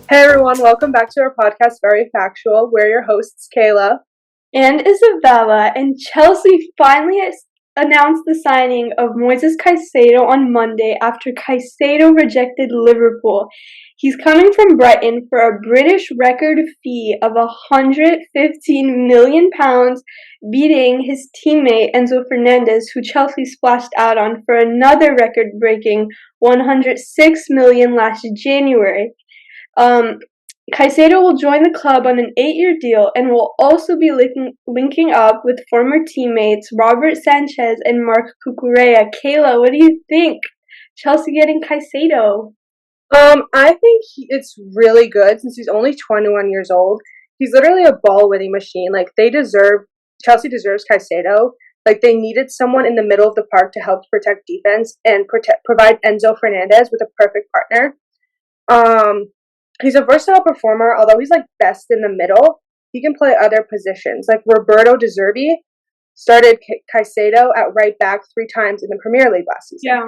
Hey everyone, welcome back to our podcast, Very Factual. We're your hosts, Kayla. And Izabella, and Chelsea finally announced the signing of Moises Caicedo on Monday after Caicedo rejected Liverpool. He's coming from Brighton for a British record fee of £115 million, beating his teammate Enzo Fernandez, who Chelsea splashed out on for another record-breaking £106 million last January. Um, Caicedo will join the club on an 8-year deal and will also be linking up with former teammates Robert Sanchez and Marc Cucurella. Kayla, what do you think? Chelsea getting Caicedo. I think it's really good since he's only 21 years old. He's literally a ball-winning machine. Chelsea deserves Caicedo. Like, they needed someone in the middle of the park to help protect defense and provide Enzo Fernandez with a perfect partner. He's a versatile performer, although he's like best in the middle. He can play other positions. Like Roberto De Zerbi started Caicedo at right back 3 times in the Premier League last season. Yeah.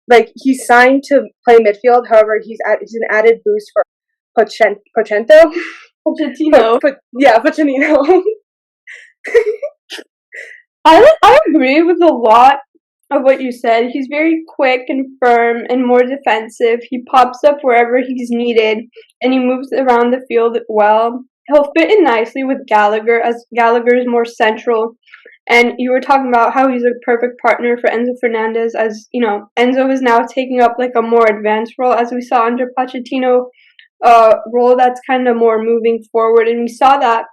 Like, he's signed to play midfield. However, he's an added boost for Pochettino. Pochettino. I agree with a lot of what you said. He's very quick and firm and more defensive. He pops up wherever he's needed and he moves around the field well. He'll fit in nicely with Gallagher, as Gallagher is more central. And you were talking about how he's a perfect partner for Enzo Fernandez, as you know, Enzo is now taking up like a more advanced role, as we saw under Pochettino, role that's kind of more moving forward. And we saw that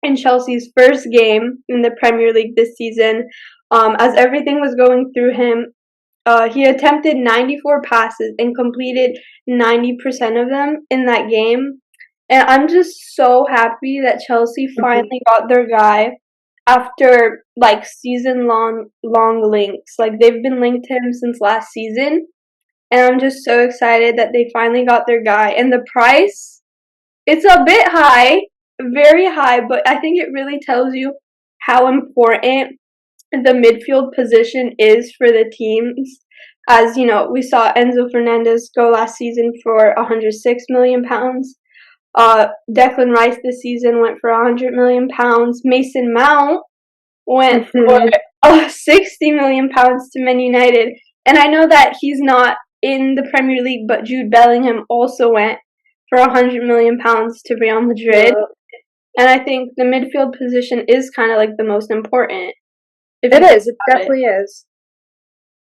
in Chelsea's first game in the Premier League this season. As everything was going through him, he attempted 94 passes and completed 90% of them in that game. And I'm just so happy that Chelsea finally got their guy after like season long links. Like, they've been linked to him since last season. And I'm just so excited that they finally got their guy. And the price, it's a bit high, very high, but I think it really tells you how important the midfield position is for the teams. As you know, we saw Enzo Fernandez go last season for £106 million. Declan Rice this season went for £100 million. Mason Mount went for £60 million to Man United. And I know that he's not in the Premier League, but Jude Bellingham also went for £100 million to Real Madrid. And I think the midfield position is kind of like the most important. It definitely is.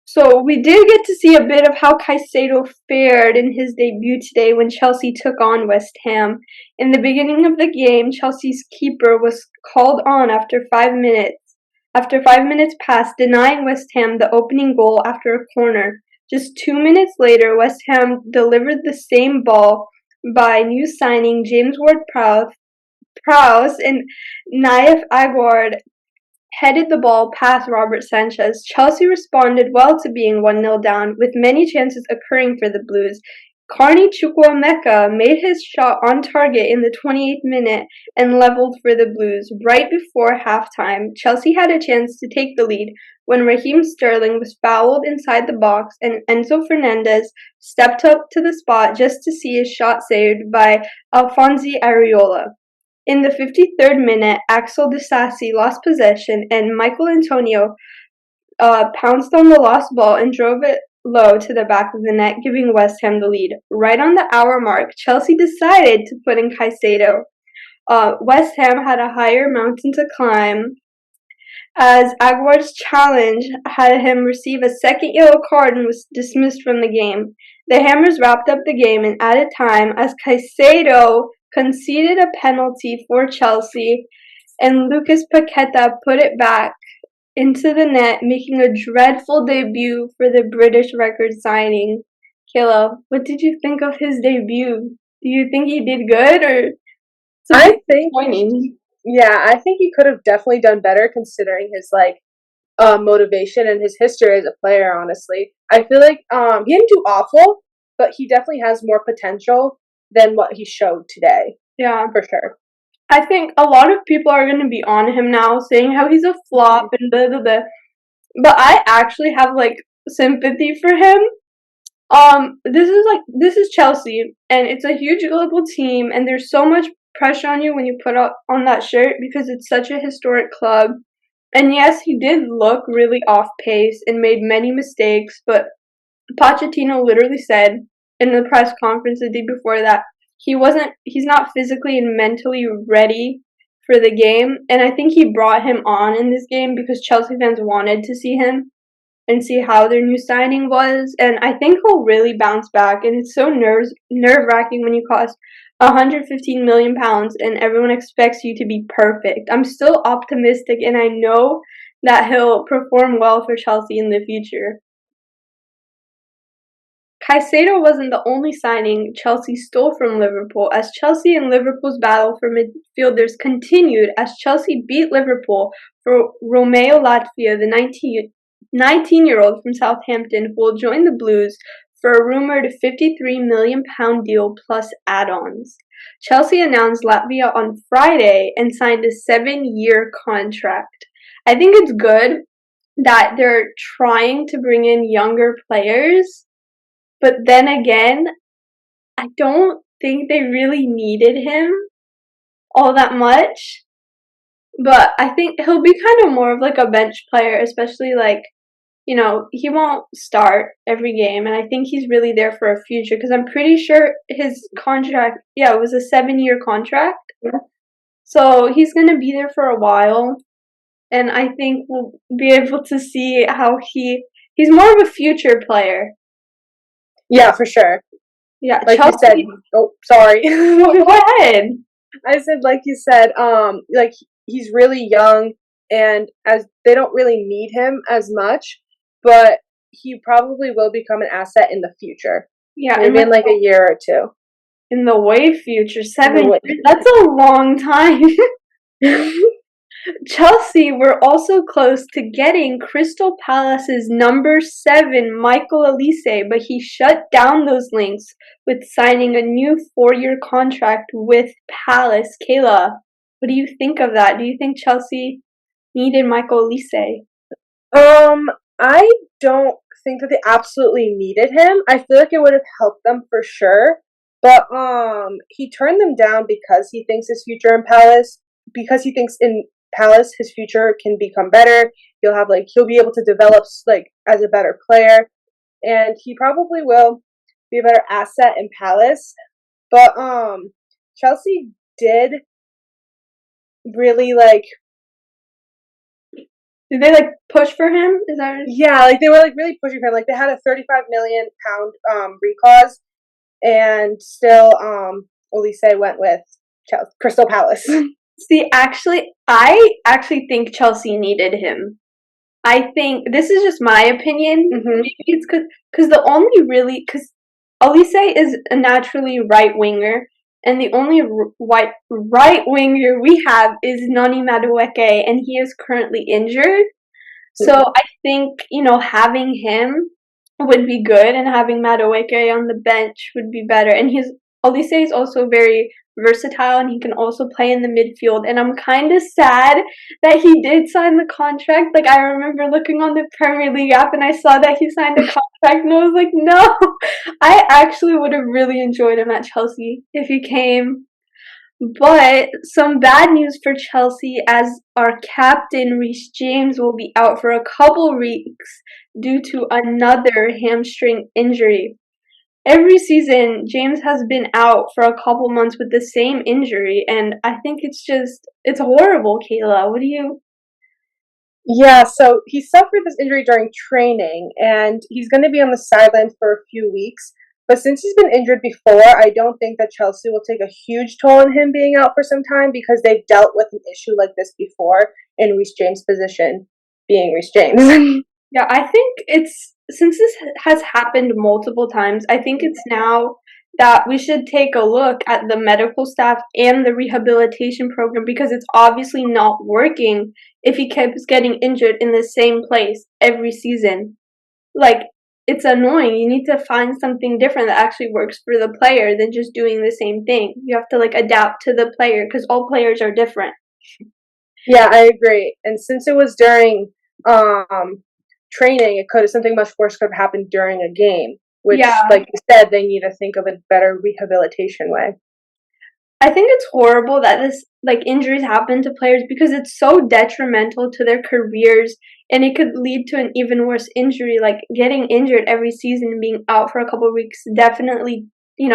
So we did get to see a bit of how Caicedo fared in his debut today when Chelsea took on West Ham. In the beginning of the game, Chelsea's keeper was called on after 5 minutes. After 5 minutes passed, denying West Ham the opening goal after a corner. Just 2 minutes later, West Ham delivered the same ball by new signing James Ward-Prowse and Naif Aguerd headed the ball past Robert Sanchez. Chelsea responded well to being 1-0 down, with many chances occurring for the Blues. Carney Chukwuemeka made his shot on target in the 28th minute and leveled for the Blues. Right before halftime, Chelsea had a chance to take the lead when Raheem Sterling was fouled inside the box and Enzo Fernandez stepped up to the spot just to see his shot saved by Alphonse Areola. In the 53rd minute, Axel Disasi lost possession and Michael Antonio pounced on the lost ball and drove it low to the back of the net, giving West Ham the lead. Right on the hour mark, Chelsea decided to put in Caicedo. West Ham had a higher mountain to climb, as Aguerd's challenge had him receive a second yellow card and was dismissed from the game. The Hammers wrapped up the game in added time as Caicedo conceded a penalty for Chelsea and Lucas Paqueta put it back into the net, making a dreadful debut for the British record signing. Kayla, what did you think of his debut? Do you think he did good, or I think he could have definitely done better considering his motivation and his history as a player. Honestly, I feel like he didn't do awful, but he definitely has more potential than what he showed today. Yeah, for sure. I think a lot of people are going to be on him now, saying how he's a flop and blah, blah, blah. But I actually have, like, sympathy for him This is Chelsea, and it's a huge global team, and there's so much pressure on you when you put on that shirt because it's such a historic club. And yes, he did look really off pace and made many mistakes, but Pochettino literally said in the press conference the day before that he's not physically and mentally ready for the game, and I think he brought him on in this game because Chelsea fans wanted to see him and see how their new signing was, and I think he'll really bounce back. And it's so nerve-wracking when you cost 115 million pounds and everyone expects you to be perfect. I'm still optimistic, and I know that he'll perform well for Chelsea in the future. Caicedo wasn't the only signing Chelsea stole from Liverpool, as Chelsea and Liverpool's battle for midfielders continued as Chelsea beat Liverpool for Romeo Latvia, the 19-year-old from Southampton, who will join the Blues for a rumored £53 million deal plus add-ons. Chelsea announced Latvia on Friday and signed a 7-year contract. I think it's good that they're trying to bring in younger players, but then again, I don't think they really needed him all that much. But I think he'll be kind of more of like a bench player, especially like, he won't start every game. And I think he's really there for a future because I'm pretty sure his contract, yeah, it was a 7-year contract. Yeah. So he's going to be there for a while. And I think we'll be able to see how he's more of a future player. Yeah, for sure. Yeah, Like Chelsea. you said. Oh, sorry. Go ahead. I said, like you said, like he's really young, and as they don't really need him as much, but he probably will become an asset in the future. Yeah, maybe in like a year or two. In the way future, 7 years. That's a long time. Chelsea were also close to getting Crystal Palace's number 7, Michael Olise, but he shut down those links with signing a new 4-year contract with Palace. Kayla, what do you think of that? Do you think Chelsea needed Michael Olise? I don't think that they absolutely needed him. I feel like it would have helped them for sure. But he turned them down because he thinks his future in Palace, because he thinks in Palace his future can become better. He'll be able to develop like as a better player, and he probably will be a better asset in Palace. But Chelsea did really like. Did they like push for him? Is that? Yeah, like they were like really pushing for him. Like they had a £35 million reclause, and still Olise went with Crystal Palace. See, I actually think Chelsea needed him. I think this is just my opinion. Mm-hmm. Maybe it's because Olise is a naturally right winger, and the only right winger we have is Noni Madueke, and he is currently injured. So I think having him would be good, and having Madueke on the bench would be better. And Olise is also very versatile, and he can also play in the midfield. And I'm kind of sad that he did sign the contract. Like, I remember looking on the Premier League app and I saw that he signed a contract, and I was like, no. I actually would have really enjoyed him at Chelsea if he came. But some bad news for Chelsea, as our captain Reece James will be out for a couple weeks due to another hamstring injury. Every season, James has been out for a couple months with the same injury, and I think it's horrible, Kayla. What do you? Yeah, so he suffered this injury during training, and he's going to be on the sideline for a few weeks. But since he's been injured before, I don't think that Chelsea will take a huge toll on him being out for some time, because they've dealt with an issue like this before in Reece James' position, being Reece James. Yeah, I think since this has happened multiple times, I think it's now that we should take a look at the medical staff and the rehabilitation program, because it's obviously not working if he keeps getting injured in the same place every season. Like, it's annoying. You need to find something different that actually works for the player than just doing the same thing. You have to like adapt to the player, because all players are different. Yeah, I agree. And since it was during training, something much worse could have happened during a game. which, Yeah. like you said, they need to think of a better rehabilitation way. I think it's horrible that this injuries happen to players because it's so detrimental to their careers, and it could lead to an even worse injury. Like getting injured every season and being out for a couple of weeks definitely, you're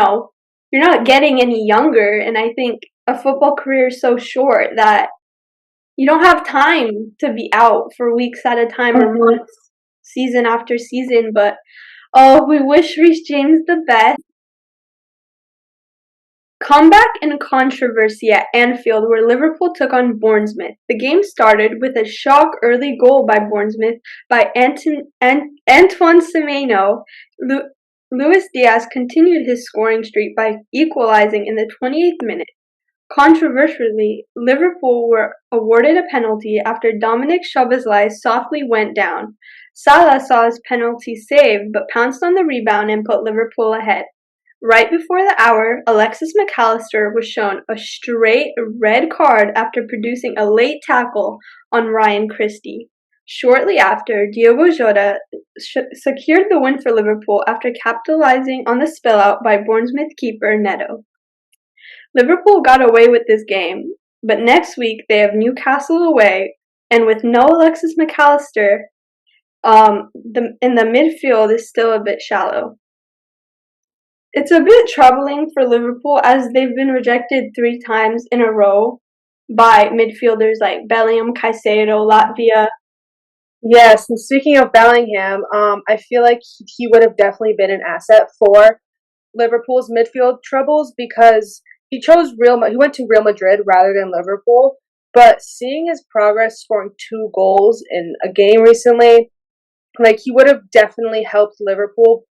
not getting any younger, and I think a football career is so short that you don't have time to be out for weeks at a time or months, season after season. But oh, we wish Reece James the best. Comeback and controversy at Anfield where Liverpool took on Bournemouth. The game started with a shock early goal by Bournemouth by Antoine Semenyo. Luis Diaz continued his scoring streak by equalizing in the 28th minute. Controversially, Liverpool were awarded a penalty after Dominic Szoboszlai softly went down. Salah saw his penalty saved but pounced on the rebound and put Liverpool ahead. Right before the hour, Alexis McAllister was shown a straight red card after producing a late tackle on Ryan Christie. Shortly after, Diogo Jota secured the win for Liverpool after capitalizing on the spillout by Bournemouth keeper Neto. Liverpool got away with this game, but next week they have Newcastle away, and with no Alexis McAllister, in the midfield is still a bit shallow. It's a bit troubling for Liverpool as they've been rejected 3 times in a row by midfielders like Bellingham, Caicedo, Latvia. Yes, and speaking of Bellingham, I feel like he would have definitely been an asset for Liverpool's midfield troubles because he went to Real Madrid rather than Liverpool. But seeing his progress, scoring 2 goals in a game recently, like he would have definitely helped Liverpool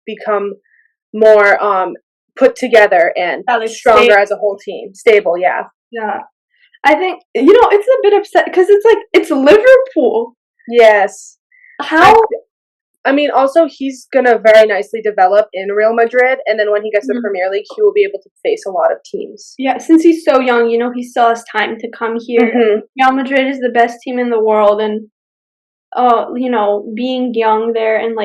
become more put together and stronger as a whole team. Stable, yeah. Yeah. I think, it's a bit upset because it's Liverpool. Yes. How? I mean, also, he's going to very nicely develop in Real Madrid, and then when he gets to the Premier League, he will be able to face a lot of teams. Yeah, since he's so young, he still has time to come here. Real Madrid is the best team in the world, and, being young there and,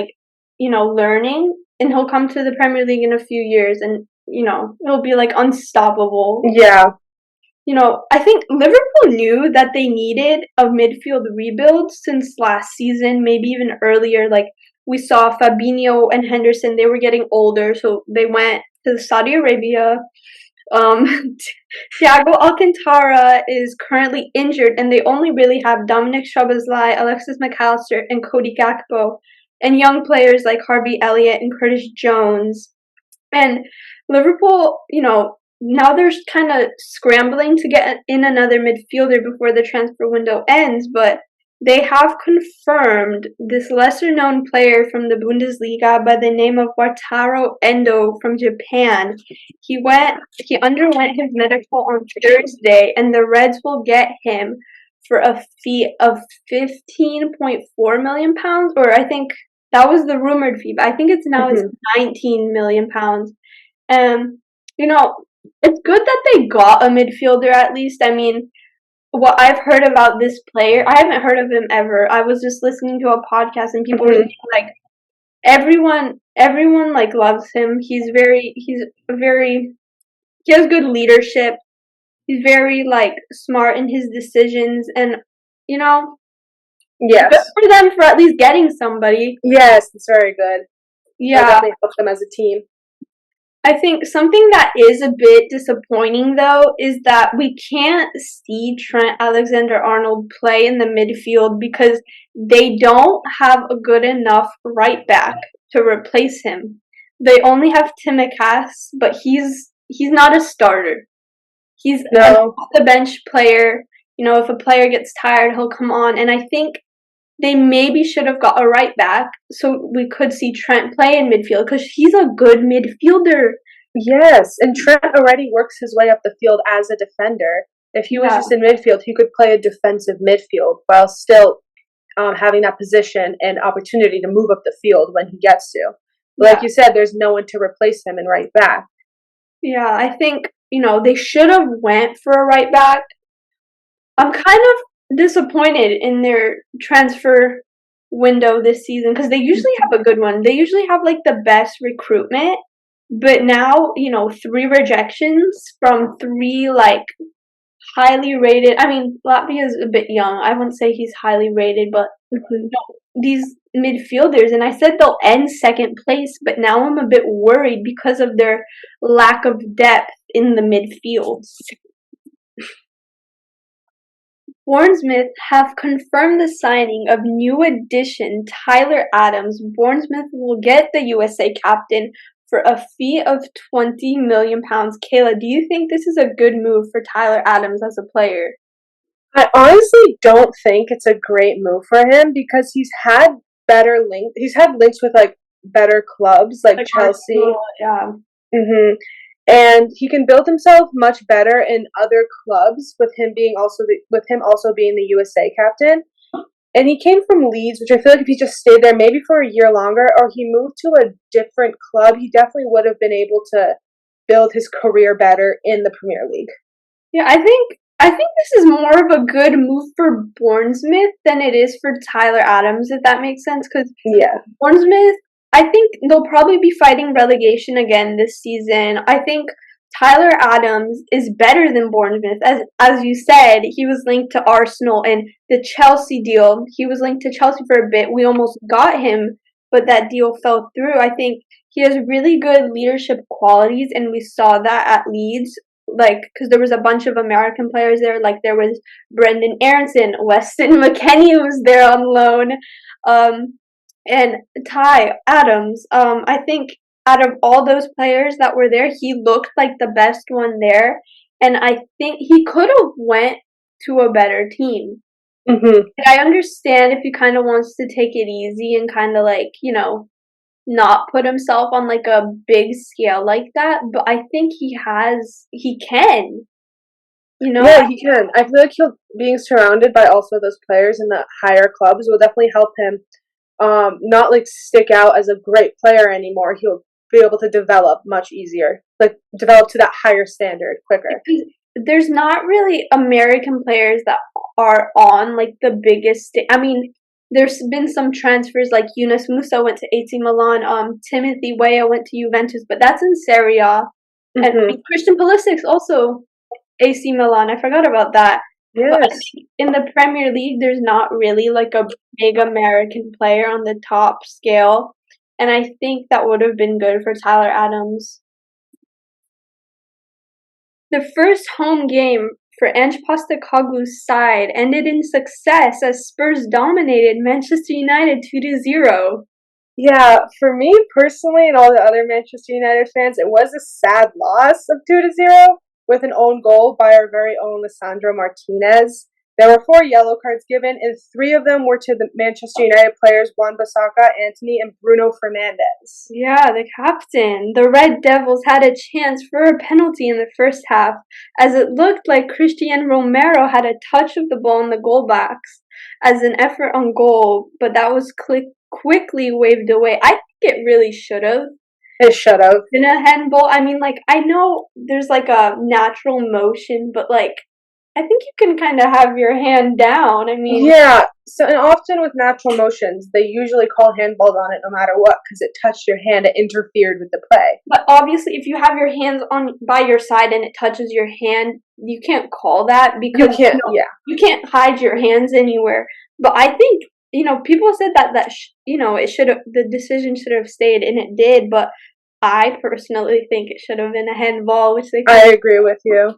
learning, and he'll come to the Premier League in a few years, and, it'll be, unstoppable. Yeah. I think Liverpool knew that they needed a midfield rebuild since last season, maybe even earlier. We saw Fabinho and Henderson, they were getting older, so they went to Saudi Arabia. Thiago Alcantara is currently injured, and they only really have Dominic Szoboszlai, Alexis McAllister, and Cody Gakpo, and young players like Harvey Elliott and Curtis Jones. And Liverpool, now they're kind of scrambling to get in another midfielder before the transfer window ends, but they have confirmed this lesser-known player from the Bundesliga by the name of Wataru Endo from Japan. He underwent his medical on Thursday, and the Reds will get him for a fee of £15.4 million, or I think that was the rumored fee, but I think it's now it's £19 million. It's good that they got a midfielder at least. I mean, what I've heard about this player, I haven't heard of him ever. I was just listening to a podcast and people were saying, everyone loves him. He has good leadership. He's very smart in his decisions, and yes, good for them for at least getting somebody. Yes, it's very good. Yeah, it'll definitely help them as a team. I think something that is a bit disappointing, though, is that we can't see Trent Alexander-Arnold play in the midfield because they don't have a good enough right back to replace him. They only have Tsimikas, but he's not a starter. He's a bench player. If a player gets tired, he'll come on, and I think they maybe should have got a right back so we could see Trent play in midfield because he's a good midfielder. Yes, and Trent already works his way up the field as a defender. If he was just in midfield, he could play a defensive midfield while still having that position and opportunity to move up the field when he gets to. Like you said, there's no one to replace him in right back. Yeah, I think, they should have went for a right back. I'm kind of disappointed in their transfer window this season because they usually have a good one. They usually have like the best recruitment, but now, 3 rejections from 3 like highly rated. I mean, Latvia is a bit young. I wouldn't say he's highly rated, but these midfielders, and I said they'll end second place, but now I'm a bit worried because of their lack of depth in the midfield. Bournemouth have confirmed the signing of new addition Tyler Adams. Bournemouth will get the USA captain for a fee of £20 million. Kayla, do you think this is a good move for Tyler Adams as a player? I honestly don't think it's a great move for him because he's had better links. He's had links with like better clubs like Chelsea. Arsenal, yeah. And he can build himself much better in other clubs with him being also being the USA captain. And he came from Leeds, which I feel like if he just stayed there maybe for a year longer or he moved to a different club, he definitely would have been able to build his career better in the Premier League. Yeah, I think this is more of a good move for Bournemouth than it is for Tyler Adams, if that makes sense. Because Bournemouth, I think they'll probably be fighting relegation again this season. I think Tyler Adams is better than Bournemouth. As you said, he was linked to Arsenal and the Chelsea deal. He was linked to Chelsea for a bit. We almost got him, but that deal fell through. I think he has really good leadership qualities, and we saw that at Leeds. Like, because there was a bunch of American players there. Like, there was Brendan Aronson, Weston McKennie was there on loan, and Ty Adams. I think out of all those players that were there, he looked like the best one there, and I think he could have went to a better team. I understand if he kind of wants to take it easy and kind of like, not put himself on like a big scale like that, but I think he can. Yeah, he can. I feel like being surrounded by also those players in the higher clubs will definitely help him not like stick out as a great player anymore. He'll be able to develop much easier, like develop to that higher standard quicker. There's not really American players that are on like the biggest I mean, there's been some transfers like Yunus Musa went to AC Milan, Timothy Weah went to Juventus, but that's in Serie A. And Christian Pulisic's also AC Milan. I forgot about that. Yes. But I think in the Premier League, there's not really like a big American player on the top scale. And I think that would have been good for Tyler Adams. The first home game for Ange Postecoglou's side ended in success as Spurs dominated Manchester United 2-0. Yeah, for me personally and all the other Manchester United fans, it was a sad loss of 2-0 with an own goal by our very own Lisandro Martinez. There were 4 yellow cards given, and 3 of them were to the Manchester United players Wan-Bissaka, Antony, and Bruno Fernandes. Yeah, the captain. The Red Devils had a chance for a penalty in the first half, as it looked like Christian Romero had a touch of the ball in the goal box as an effort on goal, but that was quickly waved away. I think it really should have. It should have been a handball. I mean, like, I know there's like a natural motion, but like, I think you can kind of have your hand down. I mean, yeah. So, and often with natural motions, they usually call handballs on it no matter what because it touched your hand, it interfered with the play. But obviously, if you have your hands on by your side and it touches your hand, you can't call that because you can't hide your hands anywhere. But I think people said that it should have the decision should have stayed, and it did. But I personally think it should have been a handball, which they. I agree with you.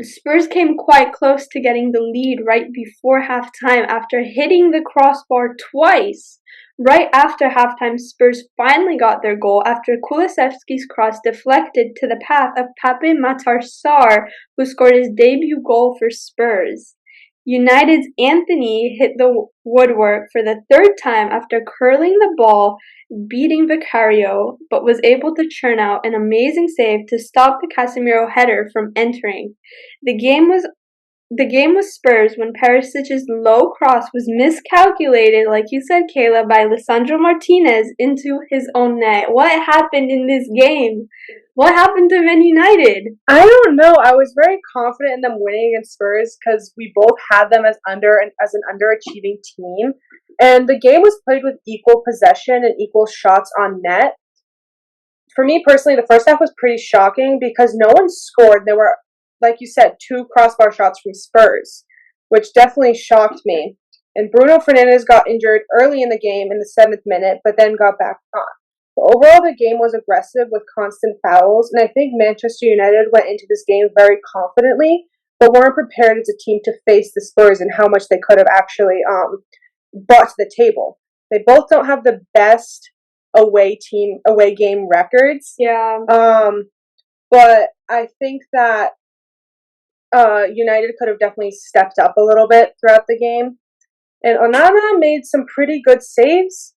Spurs came quite close to getting the lead right before halftime after hitting the crossbar twice. Right after halftime, Spurs finally got their goal after Kulusevski's cross deflected to the path of Pape Matar Sarr, who scored his debut goal for Spurs. United's Antony hit the woodwork for the 3rd time after curling the ball, beating Vicario, but was able to churn out an amazing save to stop the Casemiro header from entering. The game was the game with Spurs when Perisic's low cross was miscalculated, like you said, Kayla, by Lisandro Martinez into his own net. What happened in this game? What happened to Man United? I don't know. I was very confident in them winning against Spurs because we both had them as an underachieving team, and the game was played with equal possession and equal shots on net. For me personally, the first half was pretty shocking because no one scored. There were, like you said, 2 crossbar shots from Spurs, which definitely shocked me. And Bruno Fernandes got injured early in the game in the 7th minute, but then got back on. But overall, the game was aggressive with constant fouls, and I think Manchester United went into this game very confidently, but weren't prepared as a team to face the Spurs and how much they could have actually brought to the table. They both don't have the best away game records. Yeah. But I think that United could have definitely stepped up a little bit throughout the game. And Onana made some pretty good saves.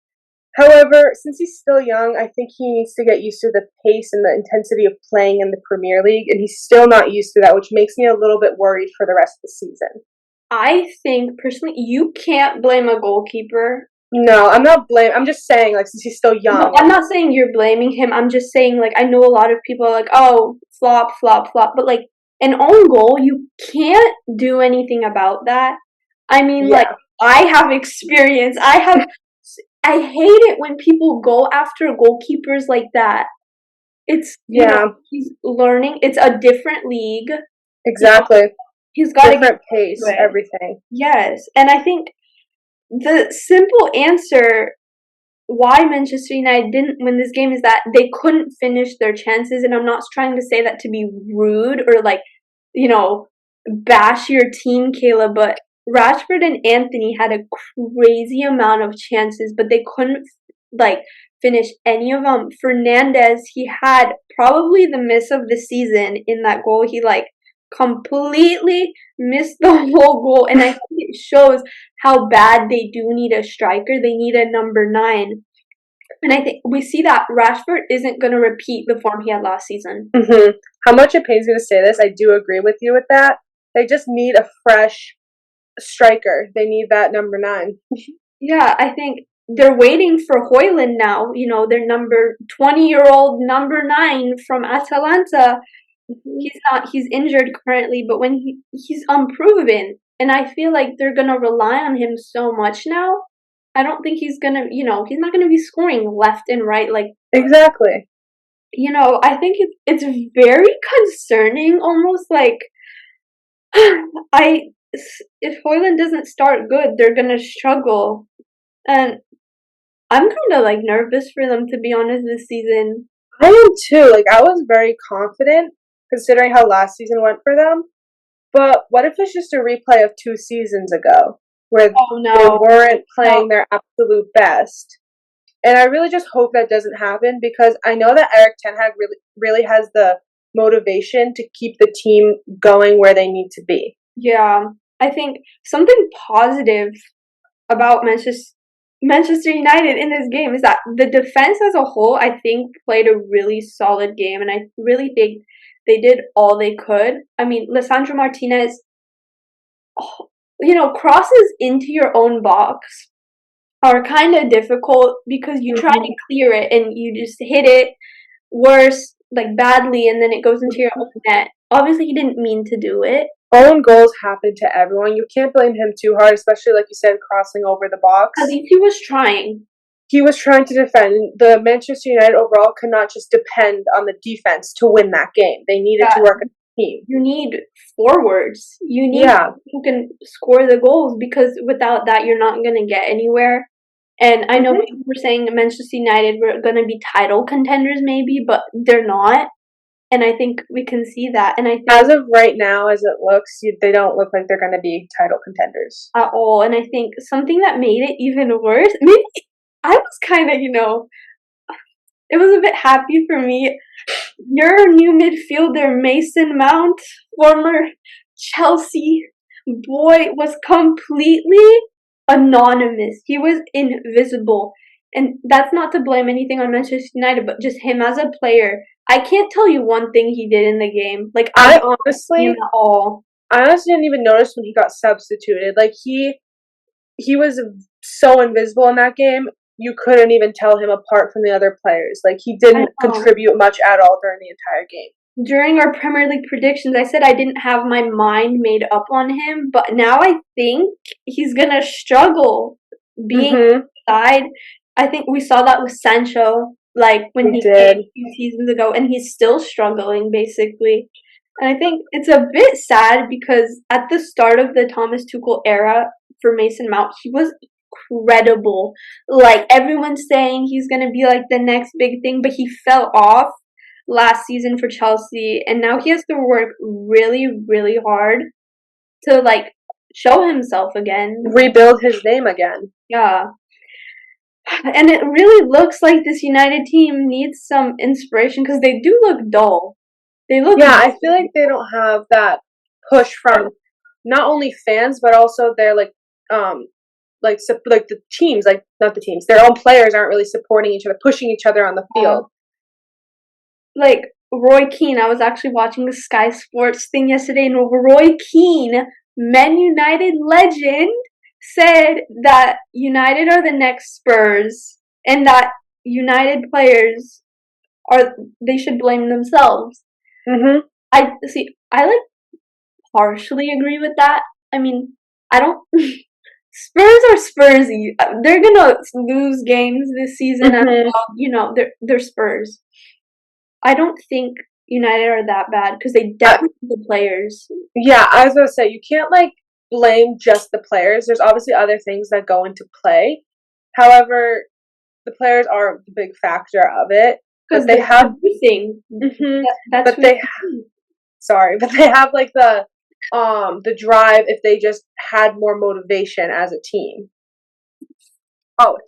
However, since he's still young, I think he needs to get used to the pace and the intensity of playing in the Premier League, and he's still not used to that, which makes me a little bit worried for the rest of the season. I think, personally, you can't blame a goalkeeper. No, I'm not blaming. I'm just saying, like, since he's still young. No, I'm not saying you're blaming him. I'm just saying, like, I know a lot of people are like, oh, flop, flop, flop. But, like, an own goal, you can't do anything about that. I mean, like, I have experience. I hate it when people go after goalkeepers like that. It's, you know, he's learning. It's a different league. Exactly. You know, he's got different pace, everything. Yes. And I think the simple answer why Manchester United didn't win this game is that they couldn't finish their chances. And I'm not trying to say that to be rude or, like, you know, bash your team, Kayla, but Rashford and Anthony had a crazy amount of chances, but they couldn't, like, finish any of them. Fernandes, he had probably the miss of the season in that goal. He, like, completely missed the whole goal, and I think it shows how bad they do need a striker. They need a number 9. And I think we see that Rashford isn't going to repeat the form he had last season. Mm-hmm. How much it pains me to say this, I do agree with you with that. They just need a fresh striker. They need that number 9. Yeah, I think they're waiting for Højlund now. You know, their 20-year-old number 9 from Atalanta. He's injured currently, but when he's unproven, and I feel like they're gonna rely on him so much now. I don't think he's gonna, you know, he's not gonna be scoring left and right, like. Exactly. You know, I think it's very concerning, almost like, if Højlund doesn't start good, they're gonna struggle, and I'm kind of, like, nervous for them, to be honest, this season. I am too. Like, I was very confident considering how last season went for them. But what if it's just a replay of 2 seasons ago where they weren't playing their absolute best? And I really just hope that doesn't happen because I know that Erik ten Hag really has the motivation to keep the team going where they need to be. Yeah, I think something positive about Manchester United in this game is that the defense as a whole, I think, played a really solid game, and I really think they did all they could. I mean, Lisandro Martinez, you know, crosses into your own box are kind of difficult because you try to clear it and you just hit it worse, like badly, and then it goes into your own net. Obviously, he didn't mean to do it. Own goals happen to everyone. You can't blame him too hard, especially, like you said, crossing over the box. At least he was trying. He was trying to defend. The Manchester United overall could not just depend on the defense to win that game. They needed to work as a team. You need forwards. You need people who can score the goals because without that, you're not going to get anywhere. And I know people were saying Manchester United were going to be title contenders maybe, but they're not. And I think we can see that. And I think as of right now, as it looks, they don't look like they're going to be title contenders at all. And I think something that made it even worse, maybe I was kind of, you know, it was a bit happy for me. Your new midfielder, Mason Mount, former Chelsea boy, was completely anonymous. He was invisible. And that's not to blame anything on Manchester United, but just him as a player. I can't tell you one thing he did in the game. Like, I honestly at all. I honestly didn't even notice when he got substituted. Like he was so invisible in that game. You couldn't even tell him apart from the other players. Like he I didn't know. contribute much at all during the entire game. During our Premier League predictions, I said I didn't have my mind made up on him, but now I think he's gonna struggle being Mhm. inside. I think we saw that with Sancho, like when We he came did. a few seasons ago, and he's still struggling basically. And I think it's a bit sad because at the start of the Thomas Tuchel era for Mason Mount, he was incredible. Like everyone's saying he's gonna be like the next big thing, but he fell off last season for Chelsea, and now he has to work really, really hard to like show himself again. Rebuild his name again. Yeah. And it really looks like this United team needs some inspiration because they do look dull. They look Yeah, I feel like they don't have that push from not only fans but also their like the teams, like not the teams, their own players aren't really supporting each other, pushing each other on the field. like Roy Keane. I was actually watching the Sky Sports thing yesterday, and Roy Keane, Man United legend, said that United are the next Spurs, and that United players they should blame themselves. Mhm. I see. I like partially agree with that. I mean, I don't. Spurs are Spursy. They're gonna lose games this season as Mhm. well. You know, they're Spurs. I don't think United are that bad because they definitely have the players. Yeah, I was gonna say you can't like blame just the players. There's obviously other things that go into play. However, the players are the big factor of it. Because But they they're have, producing. mhm, That's but who. they sorry, but they have like the drive if they just had more motivation as a team. Oh,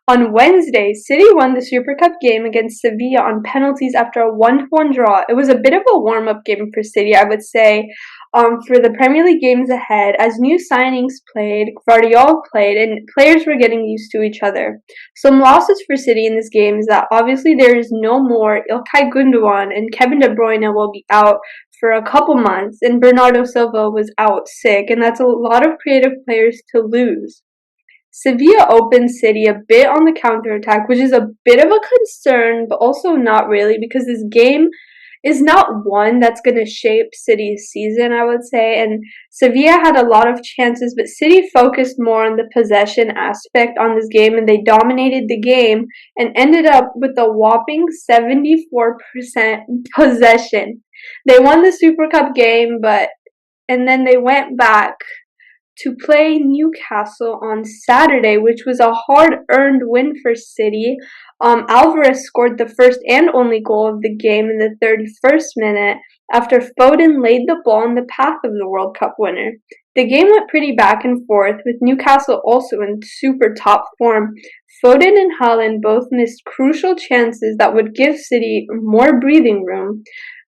On Wednesday, City won the Super Cup game against Sevilla on penalties after a 1-1 draw. It was a bit of a warm-up game for City, I would say, for the Premier League games ahead, as new signings played, Guardiola played, and players were getting used to each other. Some losses for City in this game is that obviously there is no more Ilkay Gundogan, and Kevin De Bruyne will be out for a couple months, and Bernardo Silva was out sick, and that's a lot of creative players to lose. Sevilla opened City a bit on the counterattack, which is a bit of a concern, but also not really, because this game is not one that's going to shape City's season, I would say. And Sevilla had a lot of chances, but City focused more on the possession aspect on this game, and they dominated the game and ended up with a whopping 74% possession. They won the Super Cup game, and then they went back to play Newcastle on Saturday, which was a hard-earned win for City. Alvarez scored the first and only goal of the game in the 31st minute after Foden laid the ball in the path of the World Cup winner. The game went pretty back and forth, with Newcastle also in super top form. Foden and Haaland both missed crucial chances that would give City more breathing room.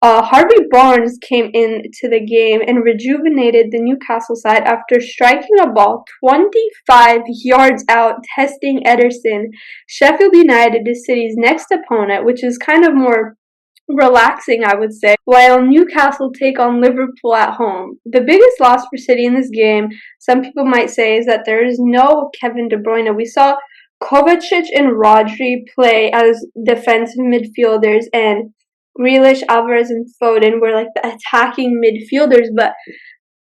Harvey Barnes came into the game and rejuvenated the Newcastle side after striking a ball 25 yards out, testing Ederson. Sheffield United is City's next opponent, which is kind of more relaxing, I would say, while Newcastle take on Liverpool at home. The biggest loss for City in this game, some people might say, is that there is no Kevin De Bruyne. We saw Kovacic and Rodri play as defensive midfielders, and Grealish, Alvarez, and Foden were like the attacking midfielders, but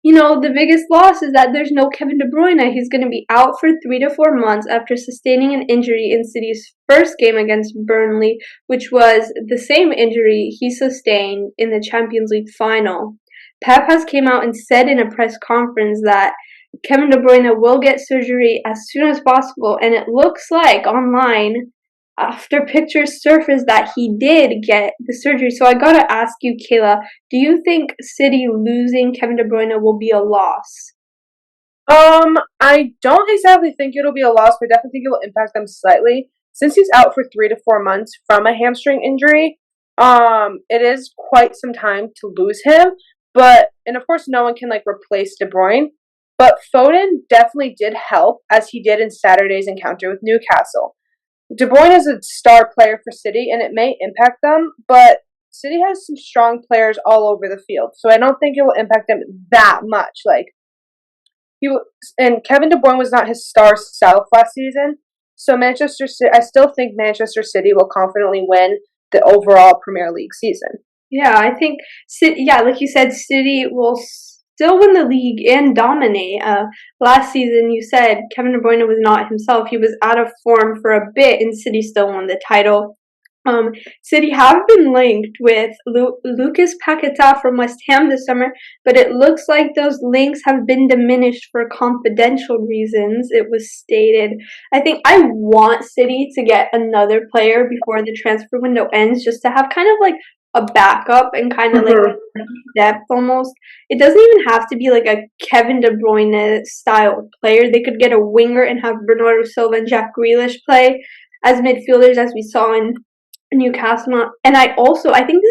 the biggest loss is that there's no Kevin De Bruyne. He's going to be out for 3 to 4 months after sustaining an injury in City's first game against Burnley, which was the same injury he sustained in the Champions League final. Pep has came out and said in a press conference that Kevin De Bruyne will get surgery as soon as possible, and it looks like online after pictures surfaced that he did get the surgery. So I gotta ask you, Kayla, do you think City losing Kevin De Bruyne will be a loss? I don't exactly think it'll be a loss, but I definitely think it will impact them slightly. Since he's out for 3 to 4 months from a hamstring injury, it is quite some time to lose him. And of course, no one can like replace De Bruyne. But Foden definitely did help, as he did in Saturday's encounter with Newcastle. De Bruyne is a star player for City, and it may impact them, but City has some strong players all over the field, so I don't think it will impact them that much. Like and Kevin De Bruyne was not his star self last season, so Manchester City. I still think Manchester City will confidently win the overall Premier League season. Yeah, I think City, yeah, like you said, City will still win the league and dominate. Last season, you said Kevin De Bruyne was not himself. He was out of form for a bit, and City still won the title. City have been linked with Lucas Paquetá from West Ham this summer, but it looks like those links have been diminished for confidential reasons, it was stated. I think I want City to get another player before the transfer window ends, just to have kind of like a backup and kind of like depth almost. It doesn't even have to be like a Kevin De Bruyne style player. They could get a winger and have Bernardo Silva and Jack Grealish play as midfielders, as we saw in Newcastle. And I think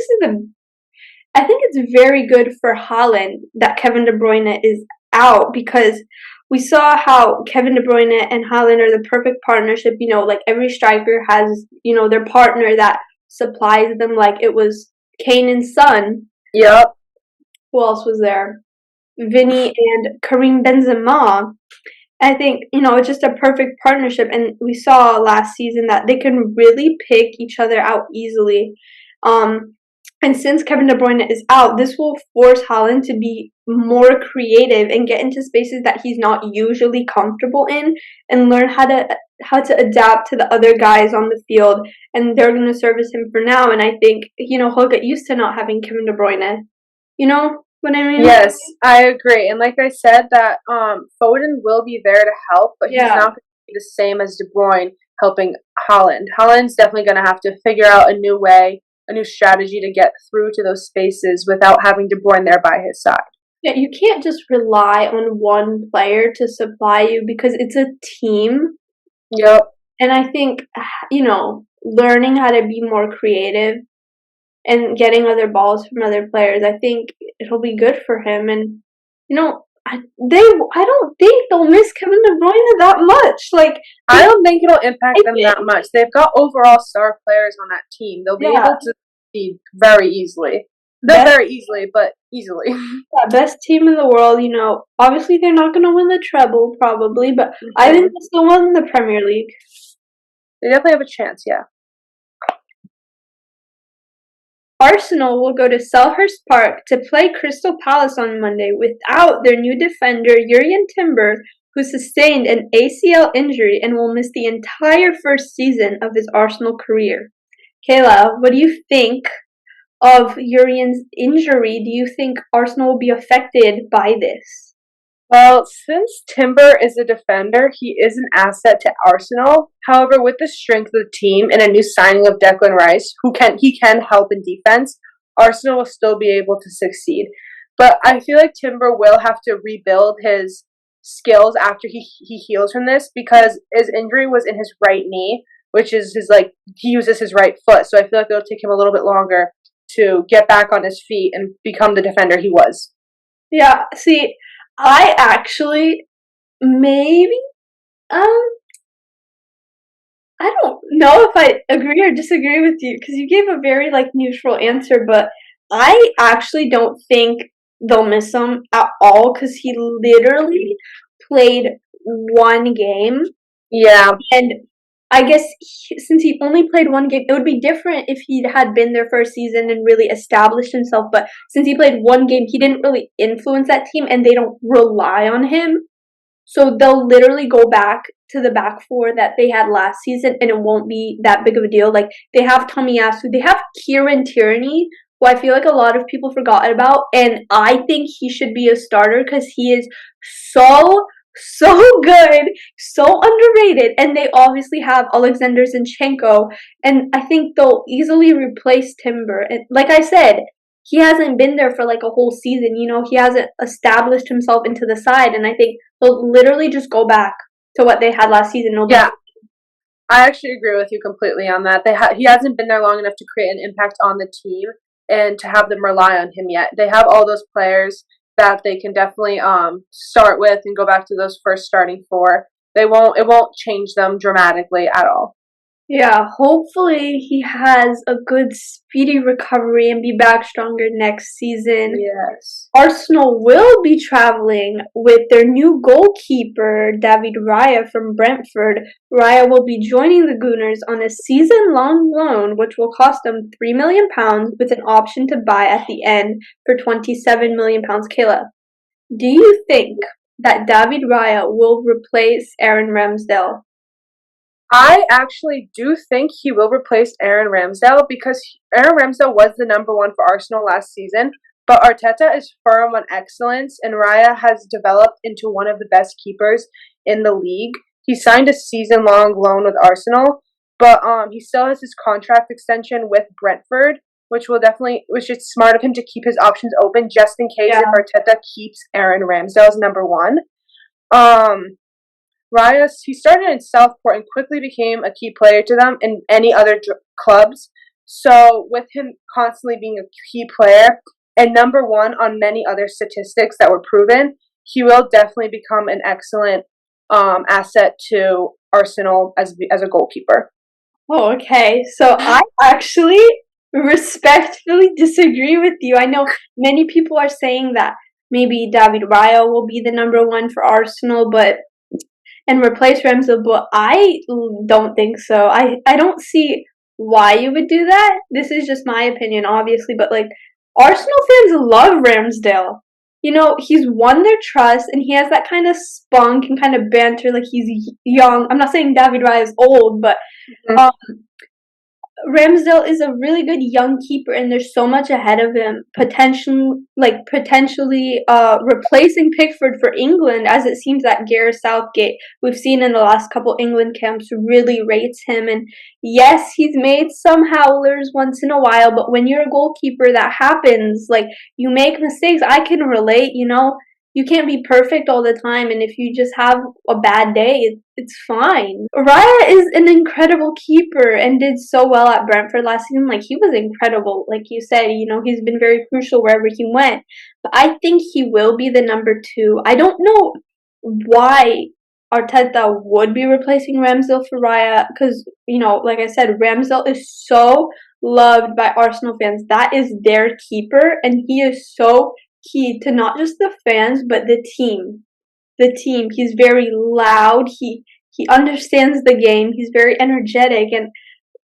I think it's very good for Haaland that Kevin De Bruyne is out, because we saw how Kevin De Bruyne and Haaland are the perfect partnership. Like every striker has, their partner that supplies them, like it was Kane and Son. Yep. Who else was there? Vinny and Karim Benzema. I think, it's just a perfect partnership, and we saw last season that they can really pick each other out easily. And since Kevin De Bruyne is out, this will force Haaland to be more creative and get into spaces that he's not usually comfortable in, and learn how to adapt to the other guys on the field, and they're going to service him for now. And I think, he'll get used to not having Kevin De Bruyne. You know what I mean? Yes, I agree. And like I said, that Foden will be there to help, but he's not going to be the same as De Bruyne helping Haaland. Haaland's definitely going to have to figure out a new way, a new strategy to get through to those spaces without having De Bruyne there by his side. Yeah, you can't just rely on one player to supply you, because it's a team. Yep. And I think, learning how to be more creative and getting other balls from other players, I think it'll be good for him. And I don't think they'll miss Kevin De Bruyne that much. Like, I don't think it'll impact them that much. They've got overall star players on that team. They'll be able to succeed very easily. Not very easily, but easily. Yeah, best team in the world. Obviously they're not going to win the treble probably, but I think they'll still win the Premier League. They definitely have a chance, yeah. Arsenal will go to Selhurst Park to play Crystal Palace on Monday without their new defender Jurrien Timber, who sustained an ACL injury and will miss the entire first season of his Arsenal career. Kayla, what do you think of Jurrien's injury? Do you think Arsenal will be affected by this? Well, since Timber is a defender, he is an asset to Arsenal. However, with the strength of the team and a new signing of Declan Rice, he can help in defense, Arsenal will still be able to succeed. But I feel like Timber will have to rebuild his skills after he heals from this, because his injury was in his right knee, which is he uses his right foot. So I feel like it'll take him a little bit longer to get back on his feet and become the defender he was. Yeah, see, I actually maybe I don't know if I agree or disagree with you, because you gave a very neutral answer, but I actually don't think they'll miss him at all, because he literally played one game. Yeah. And I guess since he only played one game, it would be different if he had been there for a season and really established himself. But since he played one game, he didn't really influence that team, and they don't rely on him. So they'll literally go back to the back four that they had last season, and it won't be that big of a deal. Like, they have Tomiyasu, they have Kieran Tierney, who I feel like a lot of people forgot about, and I think he should be a starter, because he is so good, so underrated. And they obviously have Alexander Zinchenko, and I think they'll easily replace Timber. And like I said, he hasn't been there for a whole season. He hasn't established himself into the side, and I think they'll literally just go back to what they had last season. Yeah, I actually agree with you completely on that. He hasn't been there long enough to create an impact on the team and to have them rely on him yet. They have all those players that they can definitely start with and go back to those first starting four. It won't change them dramatically at all. Yeah, hopefully he has a good, speedy recovery and be back stronger next season. Yes. Arsenal will be traveling with their new goalkeeper, David Raya from Brentford. Raya will be joining the Gooners on a season-long loan, which will cost them £3 million with an option to buy at the end for £27 million. Kayla, do you think that David Raya will replace Aaron Ramsdale? I actually do think he will replace Aaron Ramsdale because Aaron Ramsdale was the number one for Arsenal last season, but Arteta is firm on excellence, and Raya has developed into one of the best keepers in the league. He signed a season-long loan with Arsenal, but he still has his contract extension with Brentford, which is smart of him to keep his options open just in case Yeah. if Arteta keeps Aaron Ramsdale as number one. Um, Rias, he started in Southport and quickly became a key player to them in any other clubs. So, with him constantly being a key player and number one on many other statistics that were proven, he will definitely become an excellent asset to Arsenal as a goalkeeper. Oh, okay. So I actually respectfully disagree with you. I know many people are saying that maybe David Raya will be the number one for Arsenal, but and replace Ramsdale, but I don't think so. I don't see why you would do that. This is just my opinion, obviously, but like Arsenal fans love Ramsdale. You know, he's won their trust and he has that kind of spunk and kind of banter like he's young. I'm not saying David Raya is old, but Mm-hmm. um, Ramsdale is a really good young keeper, and there's so much ahead of him. Potentially replacing Pickford for England, as it seems that Gareth Southgate, we've seen in the last couple England camps, really rates him. And yes, he's made some howlers once in a while, but when you're a goalkeeper, that happens. Like, you make mistakes. I can relate, you know. You can't be perfect all the time, and if you just have a bad day, it's fine. Raya is an incredible keeper and did so well at Brentford last season. Like, he was incredible. Like you said, you know, he's been very crucial wherever he went. But I think he will be the number two. I don't know why Arteta would be replacing Ramsdale for Raya because, you know, like I said, Ramsdale is so loved by Arsenal fans. That is their keeper, and he is so key to not just the fans but the team. The team. He's very loud. He understands the game. He's very energetic, and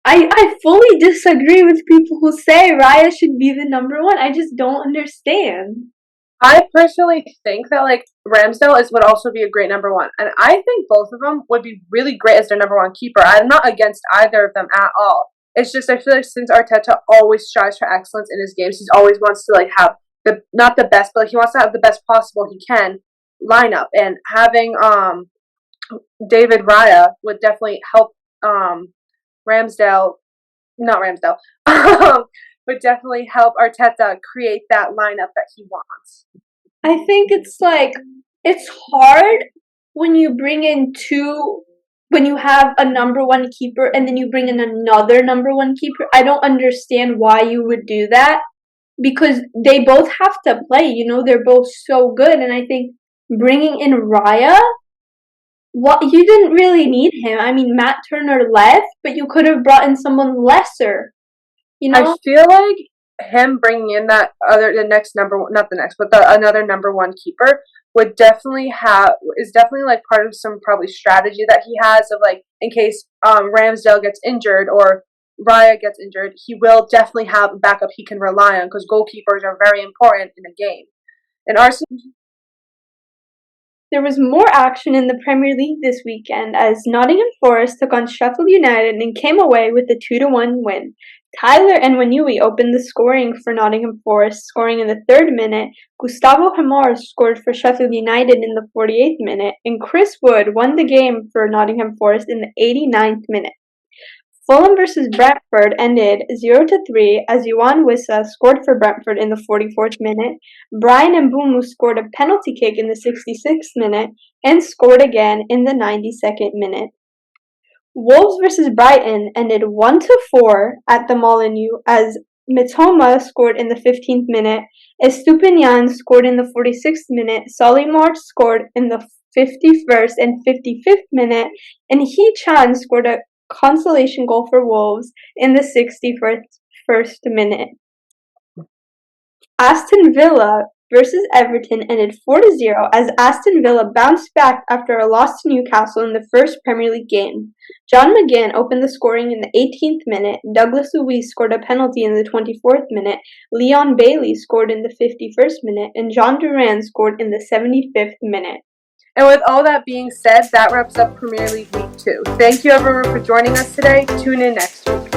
I fully disagree with people who say Raya should be the number one. I just don't understand. I personally think that like Ramsdale would also be a great number one, and I think both of them would be really great as their number one keeper. I'm not against either of them at all. It's just I feel like since Arteta always strives for excellence in his games, he always wants to like have the not the best, but like, he wants to have the best possible he can lineup, and having David Raya would definitely help Ramsdale, not Ramsdale, would definitely help Arteta create that lineup that he wants. I think it's hard when you bring in when you have a number one keeper and then you bring in another number one keeper. I don't understand why you would do that because they both have to play. You know, they're both so good, and I think bringing in Raya, what you didn't really need him. I mean, Matt Turner left, but you could have brought in someone lesser. You I know, feel like him bringing in the next number one, not the next, but another number one keeper is definitely like part of some probably strategy that he has of like in case Ramsdale gets injured or Raya gets injured, he will definitely have a backup he can rely on because goalkeepers are very important in a game. And Arsenal. there was more action in the Premier League this weekend as Nottingham Forest took on Sheffield United and came away with a 2-1 win. Tyler and Wanui opened the scoring for Nottingham Forest, scoring in the 3rd minute. Gustavo Hamar scored for Sheffield United in the 48th minute, and Chris Wood won the game for Nottingham Forest in the 89th minute. Fulham vs Brentford ended 0-3 as Yohan Wissa scored for Brentford in the 44th minute. Brian Mbeumo scored a penalty kick in the 66th minute and scored again in the 92nd minute. Wolves vs Brighton ended 1-4 at the Molineux as Mitoma scored in the 15th minute, Estupinian scored in the 46th minute, Solimar scored in the 51st and 55th minute, and Hee Chan scored a consolation goal for Wolves in the 61st minute. Aston Villa versus Everton ended 4-0 as Aston Villa bounced back after a loss to Newcastle in the first Premier League game. John McGinn opened the scoring in the 18th minute, Douglas Luiz scored a penalty in the 24th minute, Leon Bailey scored in the 51st minute, and John Duran scored in the 75th minute. And with all that being said, that wraps up Premier League Week 2. Thank you everyone for joining us today. Tune in next week.